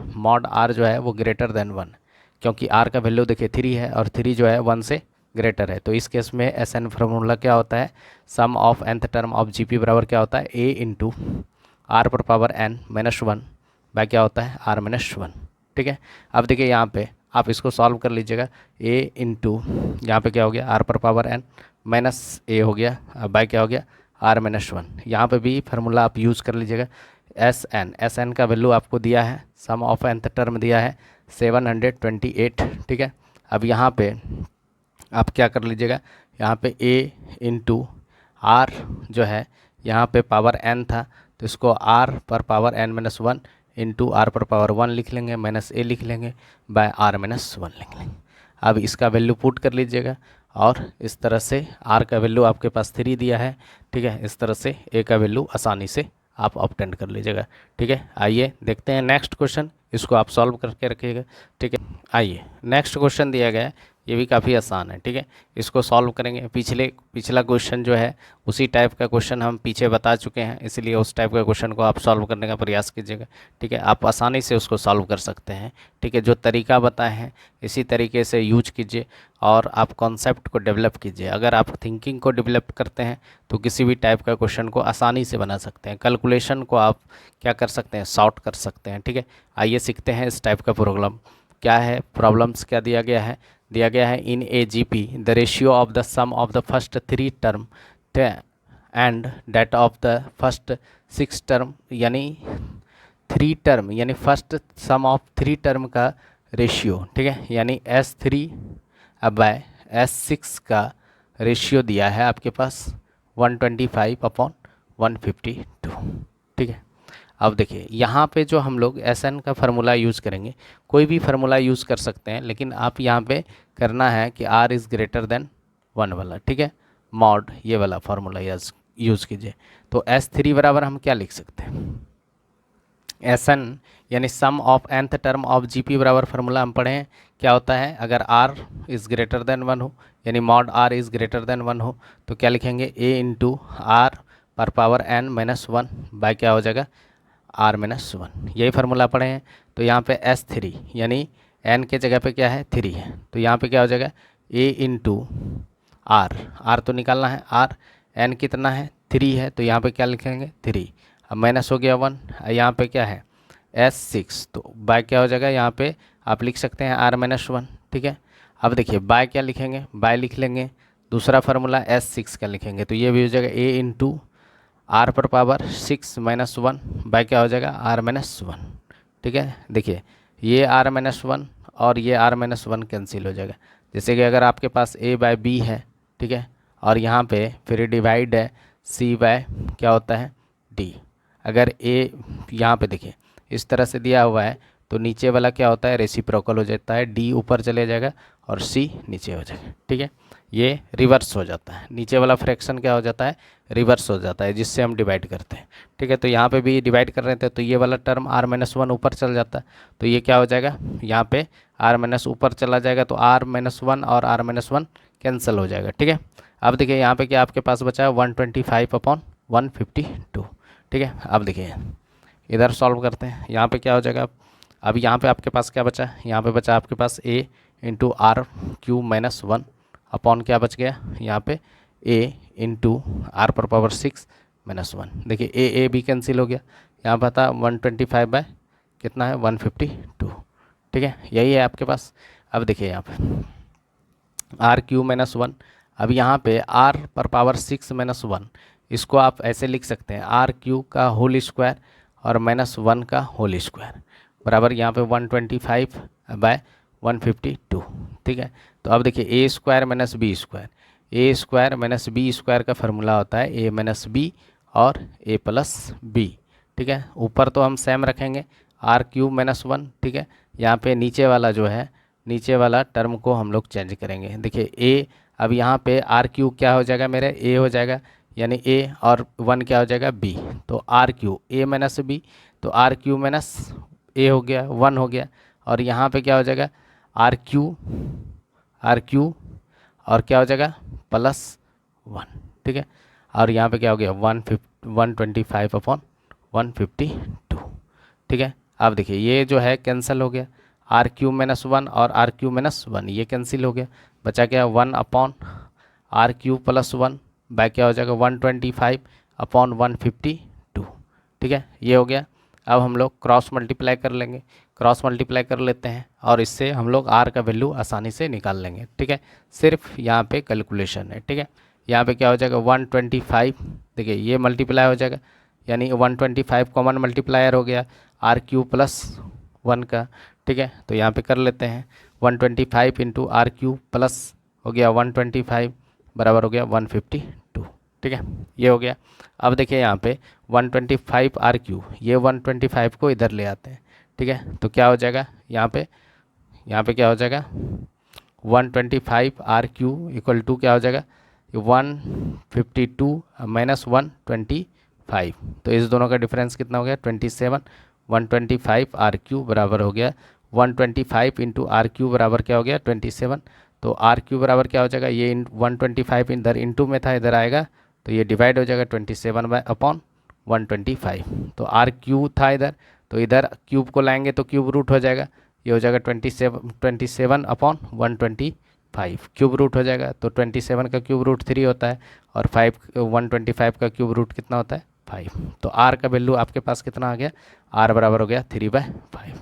[SPEAKER 1] आर जो है वो ग्रेटर देन 1, क्योंकि आर का वैल्यू देखिए 3 है और 3 जो है 1 से ग्रेटर है, तो इस केस में एस एन फार्मूला क्या होता है, sum of nth term of GP बराबर क्या होता है, ए इंटू आर पर पावर एन माइनस 1 बाय क्या होता है आर माइनस 1। ठीक है, अब देखिए यहाँ पे आप इसको सॉल्व कर लीजिएगा, ए इंटू यहाँ पे क्या हो गया आर पर पावर एन माइनस ए हो गया, अब बाय क्या हो गया आर माइनस 1। यहाँ पे भी फार्मूला आप यूज़ कर लीजिएगा, एस एन का वैल्यू आपको दिया है, सम ऑफ nth टर्म दिया है 728। ठीक है, अब यहाँ पे आप क्या कर लीजिएगा, यहाँ पे a इंटू आर जो है यहाँ पे पावर n था, तो इसको r पर power n minus 1 into are पर पावर 1 लिख लेंगे, माइनस a लिख लेंगे, बाय r माइनस 1 लिख लेंगे। अब इसका वैल्यू पुट कर लीजिएगा, और इस तरह से r का वैल्यू आपके पास 3 दिया है। ठीक है, इस तरह से a का वैल्यू आसानी से आप ऑब्टेन कर लीजिएगा। ठीक है, आइए देखते हैं नेक्स्ट क्वेश्चन, इसको आप सॉल्व करके रखिएगा। ठीक है, आइए नेक्स्ट क्वेश्चन दिया गया है, ये भी काफ़ी आसान है। ठीक है, इसको सॉल्व करेंगे। पिछला क्वेश्चन जो है उसी टाइप का क्वेश्चन हम पीछे बता चुके हैं, इसलिए उस टाइप का क्वेश्चन को आप सॉल्व करने का प्रयास कीजिएगा। ठीक है, आप आसानी से उसको सॉल्व कर सकते हैं। ठीक है, जो तरीका बताए हैं इसी तरीके से यूज कीजिए और आप कॉन्सेप्ट को डेवलप कीजिए। अगर आप थिंकिंग को डेवलप करते हैं तो किसी भी टाइप का क्वेश्चन को आसानी से बना सकते हैं। कैलकुलेशन को आप क्या कर सकते हैं, सॉर्ट कर सकते हैं। ठीक है, आइए सीखते हैं इस टाइप का प्रॉब्लम क्या है। प्रॉब्लम्स क्या दिया गया है, दिया गया है in a G P the ratio of the sum of the first 3 term and that of the first 6 term, यानी 3 टर्म यानी फर्स्ट सम ऑफ 3 टर्म का रेशियो। ठीक है, यानी S3 बाय S6 का रेशियो दिया है आपके पास 125/152। ठीक है, अब देखिए यहाँ पे जो हम लोग SN का फार्मूला यूज़ करेंगे, कोई भी फार्मूला यूज़ कर सकते हैं, लेकिन आप यहाँ पे करना है कि R इज़ ग्रेटर देन 1 वाला। ठीक है, मॉड ये वाला फार्मूला यूज़ कीजिए। तो S3 बराबर हम क्या लिख सकते हैं, SN यानी sum of nth term of GP बराबर फार्मूला हम पढ़े हैं क्या होता है। अगर R इज़ ग्रेटर देन 1 हो, यानी mod R is greater than 1 हो, तो क्या लिखेंगे A इंटू R पर पावर n माइनस 1 बाय क्या हो जाएगा R-1। यही फार्मूला पढ़े हैं। तो यहाँ पे S3 यानी n के जगह पे क्या है 3 है, तो यहाँ पे क्या हो जाएगा A इंटू R तो निकालना है, R n कितना है 3 है, तो यहाँ पे क्या लिखेंगे 3। अब माइनस हो गया 1, यहाँ पे क्या है S6, तो बाय क्या हो जाएगा, यहाँ पे आप लिख सकते हैं R-1। ठीक है, अब देखिए बाय क्या लिखेंगे, बाय लिख लेंगे, दूसरा फार्मूला S6 का लिखेंगे, तो ये भी हो जाएगा A इंटू R पर पावर 6 माइनस 1 बाय क्या हो जाएगा R-1। ठीक है, देखिए ये R-1 और ये R-1 कैंसिल हो जाएगा। जैसे कि अगर आपके पास A बाय B है, ठीक है, और यहाँ पे फिर डिवाइड है C बाय क्या होता है D। अगर A यहाँ पे देखिए इस तरह से दिया हुआ है, तो नीचे वाला क्या होता है रेसिप्रोकल हो जाता है, D ऊपर चले जाएगा और C नीचे हो जाएगा। ठीक है, ये रिवर्स हो जाता है, नीचे वाला फ्रैक्शन क्या हो जाता है रिवर्स हो जाता है, जिससे हम डिवाइड करते हैं। ठीक है, तो यहाँ पे भी डिवाइड कर रहे थे, तो ये वाला टर्म R-1 ऊपर चल जाता है, तो ये क्या हो जाएगा यहाँ पे R- ऊपर चला जाएगा, तो R-1 और R-1 कैंसिल हो जाएगा। ठीक है, अब देखिए यहाँ पे क्या आपके पास बचा है 125/152। ठीक है, अब देखिए इधर सॉल्व करते हैं, यहाँ पे क्या हो जाएगा। अब यहाँ पे आपके पास क्या बचा, यहाँ पे बचा आपके पास A इंटू R³ - 1 अपॉन क्या बच गया यहाँ पे A इंटू R पर पावर 6 माइनस 1। देखिए A भी कैंसिल हो गया, यहाँ पर था 125 बाय कितना है 152। ठीक है, यही है आपके पास। अब देखिए यहाँ पे R³ - 1, अब यहाँ पे R पर पावर 6 माइनस 1, इसको आप ऐसे लिख सकते हैं R³ का होल स्क्वायर और -1 का होल स्क्वायर बराबर यहाँ पे 125/152। ठीक है, तो अब देखिए A square minus B square, A square minus B square का फार्मूला होता है A माइनस B और A प्लस B। ठीक है, ऊपर तो हम सेम रखेंगे R³ - 1। ठीक है, यहाँ पे नीचे वाला जो है, नीचे वाला टर्म को हम लोग चेंज करेंगे। देखिए A, अब यहाँ पे R³ क्या हो जाएगा मेरे A हो जाएगा, यानी A और 1 क्या हो जाएगा B, तो R³ A माइनस B, तो R³ - A हो गया 1 हो गया, और यहाँ पे क्या हो जाएगा R³ और क्या हो जाएगा +1। ठीक है, और यहाँ पे क्या हो गया 125/152। ठीक है, अब देखिए ये जो है कैंसिल हो गया, R³ - 1 और R³ - 1 ये कैंसिल हो गया, बचा क्या 1/R³ + 1 बाय क्या हो जाएगा 125/152। ठीक है, ये हो गया। अब हम लोग क्रॉस मल्टीप्लाई कर लेंगे, क्रॉस मल्टीप्लाई कर लेते हैं और इससे हम लोग R का वैल्यू आसानी से निकाल लेंगे। ठीक है, सिर्फ यहाँ पे कैलकुलेशन है। ठीक है, यहाँ पे क्या हो जाएगा 125, देखिए ये मल्टीप्लाई हो जाएगा, यानी 125 कॉमन मल्टीप्लायर हो गया R³ + 1 का। ठीक है, तो यहाँ पे कर लेते हैं 125 इंटू R³ प्लस हो गया 125 बराबर हो गया 152। ठीक है, ये हो गया। अब देखिए यहाँ पे 125 R³, ये 125 को इधर ले आते हैं। ठीक है, तो क्या हो जाएगा यहाँ पे क्या हो जाएगा 125 R³ इक्वल टू क्या हो जाएगा 152 माइनस 125, तो इस दोनों का डिफरेंस कितना हो गया 27। 125 R³ बराबर हो गया 125 इंटू R³ बराबर क्या हो गया 27, तो आर क्यू बराबर क्या हो जाएगा, ये 125 इधर इंटू में था, इधर आएगा तो ये डिवाइड हो जाएगा 27/125। तो आर क्यू था इधर, तो इधर क्यूब को लाएंगे तो क्यूब रूट हो जाएगा, ये हो जाएगा 27/125 क्यूब रूट हो जाएगा। तो 27 का क्यूब रूट 3 होता है और 125 का क्यूब रूट कितना होता है 5। तो आर का वैल्यू आपके पास कितना आ गया, आर बराबर हो गया 3/5।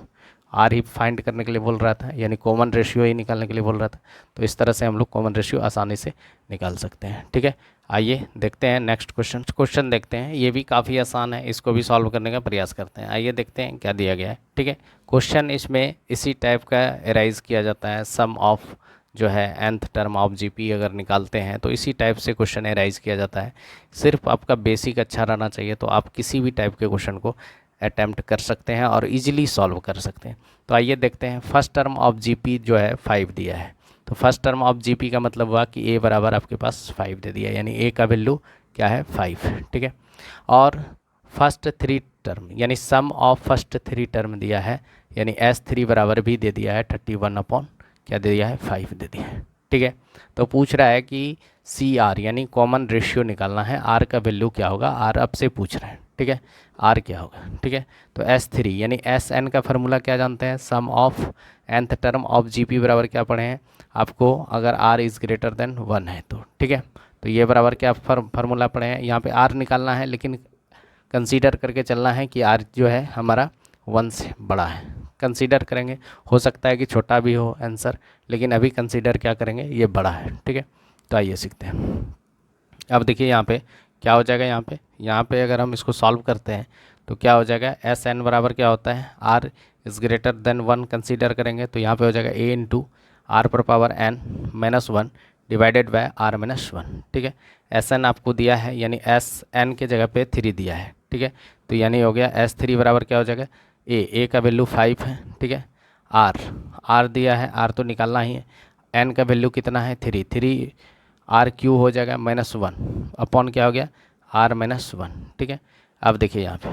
[SPEAKER 1] आर ही फाइंड करने के लिए बोल रहा था, यानी कॉमन रेशियो ही निकालने के लिए बोल रहा था। तो इस तरह से हम लोग कॉमन रेशियो आसानी से निकाल सकते हैं। ठीक है, आइए देखते हैं नेक्स्ट क्वेश्चन देखते हैं। ये भी काफ़ी आसान है, इसको भी सॉल्व करने का प्रयास करते हैं। आइए देखते हैं क्या दिया गया है। ठीक है, क्वेश्चन इसमें इसी टाइप का एराइज किया जाता है, सम ऑफ जो है nth टर्म ऑफ जीपी अगर निकालते हैं तो इसी टाइप से क्वेश्चन एराइज किया जाता है। सिर्फ आपका बेसिक अच्छा रहना चाहिए तो आप किसी भी टाइप के क्वेश्चन को अटैम्प्ट कर सकते हैं और इजीली सॉल्व कर सकते हैं। तो आइए देखते हैं। फर्स्ट टर्म ऑफ जीपी जो है 5 दिया है, तो फर्स्ट टर्म ऑफ जीपी का मतलब हुआ कि ए बराबर आपके पास 5 दे दिया, यानी ए का वैल्यू क्या है 5। ठीक है, और फर्स्ट 3 टर्म यानी सम ऑफ फर्स्ट 3 टर्म दिया है, यानी S3 बराबर भी दे दिया है 31 अपॉन क्या दे दिया है 5 दे दिया है। ठीक है, तो पूछ रहा है कि CR यानी कॉमन रेशियो निकालना है, R का वैल्यू क्या होगा, R अब से पूछ रहे हैं। ठीक है, R क्या होगा। ठीक है, तो S3 यानी SN का फार्मूला क्या जानते हैं, sum of nth term of GP बराबर क्या पढ़े हैं आपको, अगर R इज़ ग्रेटर देन 1 है तो। ठीक है, तो ये बराबर क्या फार्मूला पढ़े हैं, यहाँ पे R निकालना है लेकिन कंसीडर करके चलना है कि R जो है हमारा 1 से बड़ा है। कंसीडर करेंगे, हो सकता है कि छोटा भी हो आंसर, लेकिन अभी कंसीडर क्या करेंगे, ये बड़ा है। ठीक है, तो आइए सीखते हैं। अब देखिए यहाँ पे क्या हो जाएगा, यहाँ पे अगर हम इसको सॉल्व करते हैं तो क्या हो जाएगा, SN बराबर क्या होता है, R is greater than 1 consider करेंगे तो यहाँ पे हो जाएगा A इंटू R पर power N minus 1 divided bye R minus 1। ठीक है, SN आपको दिया है, यानी SN के जगह पे 3 दिया है। ठीक है, तो यानी हो गया S3 बराबर क्या हो जाएगा, A का वैल्यू 5 है। ठीक है, R दिया है, R तो निकालना ही है, N का वैल्यू कितना है 3 आर क्यू हो जाएगा -1 अपॉन क्या हो गया R -1। ठीक है, अब देखिए यहाँ पे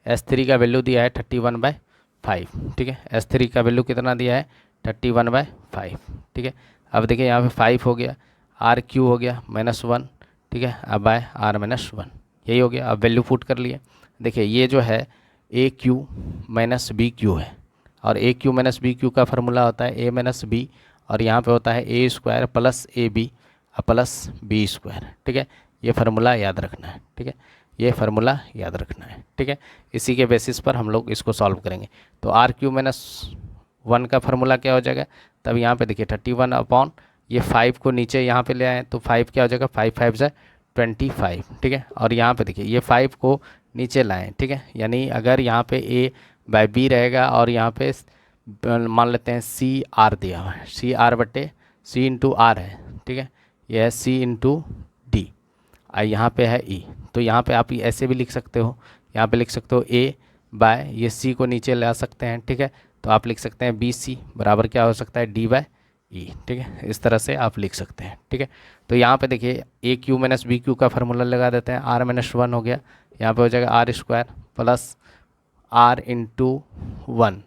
[SPEAKER 1] S3 का वैल्यू दिया है 31/5। ठीक है, S3 का वैल्यू कितना दिया है 31/5। ठीक है, अब देखिए यहाँ पे 5 हो गया, आर क्यू हो गया -1। ठीक है, अब बाय R -1 यही हो गया। अब वैल्यू पुट कर लिए, देखिए ये जो है AQ माइनस BQ है, और AQ माइनस BQ का फार्मूला होता है A माइनस B, और यहाँ पे होता है A square plus AB plus B square. ठीक है, ये फार्मूला याद रखना है। ठीक है, ये फार्मूला याद रखना है। ठीक है, इसी के बेसिस पर हम लोग इसको सॉल्व करेंगे। तो RQ -1 का फार्मूला क्या हो जाएगा, तब यहाँ पे देखिए 31 अपॉन ये 5 को नीचे यहाँ पे ले आए तो 5 क्या हो जाएगा, 5 5 से 25। ठीक है, और यहाँ पे देखिए ये 5 को नीचे लाएं। ठीक है, यानी अगर यहाँ पे A/B रहेगा और यहाँ पे मान लेते हैं CR दिया हुआ है, C इंटू R है। ठीक है, यह है C इंटू D, यहाँ पे है E, तो यहाँ पे आप ऐसे भी लिख सकते हो, यहाँ पे लिख सकते हो A/, ये C को नीचे ला सकते हैं। ठीक है, तो आप लिख सकते हैं BC बराबर क्या हो सकता है D/E। ठीक है, इस तरह से आप लिख सकते हैं। ठीक है, तो यहाँ पे देखिए AQ माइनस BQ का फार्मूला लगा देते हैं, R -1 हो गया, यहाँ पे हो जाएगा R square plus R into 1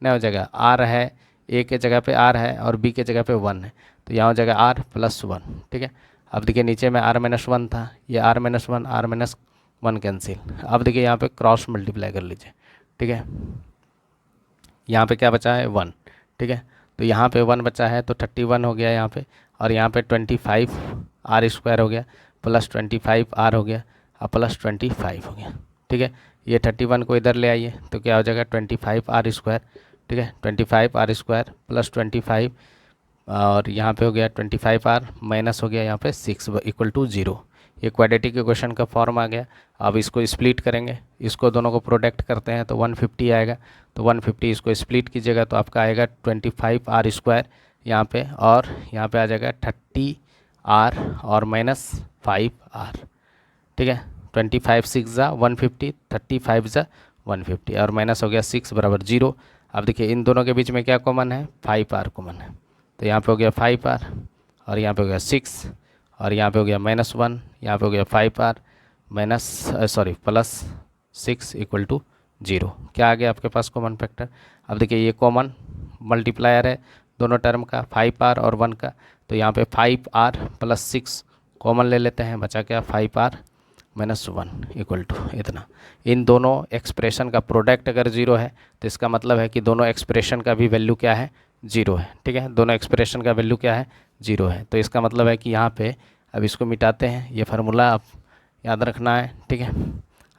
[SPEAKER 1] नहीं हो जाएगा, R है A के जगह पे R है और B के जगह पे 1 है, तो यहाँ हो जाएगा R +1। ठीक है, अब देखिए नीचे में R -1 था, ये R -1 कैंसिल। अब देखिए यहाँ पे क्रॉस मल्टीप्लाई कर लीजिए। ठीक है, यहाँ पे क्या बचा है 1। ठीक है, तो यहाँ पे 1 बचा है तो 31 हो गया यहाँ पे, और यहाँ पे 25 R स्क्वायर हो गया प्लस 25 R हो गया और प्लस 25 हो गया। ठीक है, ये 31 को इधर ले आइए तो क्या हो जाएगा 25 R स्क्वायर। ठीक है, 25 R स्क्वायर प्लस 25, और यहाँ पे हो गया 25 R माइनस हो गया यहाँ पे 6 इक्वल टू 0। ये क्वाड्रेटिक इक्वेशन का फॉर्म आ गया। अब इसको स्प्लिट करेंगे, इसको दोनों को प्रोडक्ट करते हैं तो 150 आएगा, तो 150 इसको स्प्लिट कीजिएगा तो आपका आएगा 25 R स्क्वायर यहाँ पे, और यहाँ पे आ जाएगा 30 R और -5 R। ठीक है, 25 6 ज़ा 150, 35 ज़ा 150, और माइनस हो गया 6 बराबर 0। अब देखिए इन दोनों के बीच में क्या कॉमन है, 5 R कॉमन है, तो यहाँ पे हो गया 5 R, और यहाँ पे हो गया 6, और यहाँ पे हो गया -1, यहाँ पे हो गया 5 R प्लस 6 इक्वल टू 0। क्या आ गया आपके पास कॉमन फैक्टर। अब देखिए ये कॉमन मल्टीप्लायर है दोनों टर्म का 5r और 1 का। तो यहाँ पे 5r प्लस 6 कॉमन ले लेते हैं, बचा क्या 5r माइनस 1 इक्वल टू इतना। इन दोनों एक्सप्रेशन का प्रोडक्ट अगर जीरो है तो इसका मतलब है कि दोनों एक्सप्रेशन का भी वैल्यू क्या है, जीरो है। ठीक है, दोनों एक्सप्रेशन का वैल्यू क्या है, जीरो है। तो इसका मतलब है कि यहाँ पे अब इसको मिटाते हैं, ये फार्मूला आप याद रखना है। ठीक है,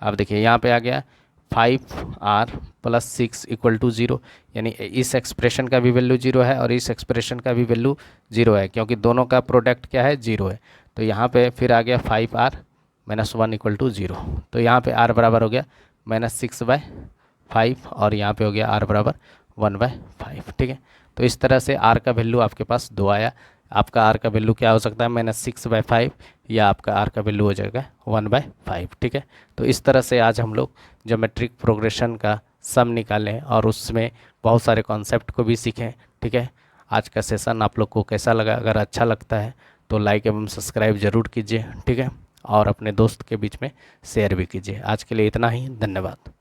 [SPEAKER 1] अब देखिए यहाँ पे आ गया 5r plus 6 equal to zero, यानी इस एक्सप्रेशन का भी वैल्यू जीरो है और इस एक्सप्रेशन का भी वैल्यू जीरो है, क्योंकि दोनों का प्रोडक्ट क्या है, जीरो है। तो यहाँ पे फिर आ गया 5r minus 1 equal to zero. तो यहाँ पे r बराबर हो गया -6/5 और यहाँ पे हो गया r बराबर 1/5। ठीक है, तो इस तरह से r का वैल्यू आपके पास 2 आया। आपका r का वैल्यू क्या हो सकता है, -6/5 या आपका r का वैल्यू हो जाएगा 1/5। ठीक है, तो इस तरह से आज हम लोग ज्योमेट्रिक प्रोग्रेशन का सम निकालें और उसमें बहुत सारे कॉन्सेप्ट को भी सीखें। ठीक है, आज का सेशन आप लोग को कैसा लगा? अगर अच्छा लगता है तो लाइक एवं सब्सक्राइब ज़रूर कीजिए। ठीक है, और अपने दोस्त के बीच में शेयर भी कीजिए। आज के लिए इतना ही, धन्यवाद।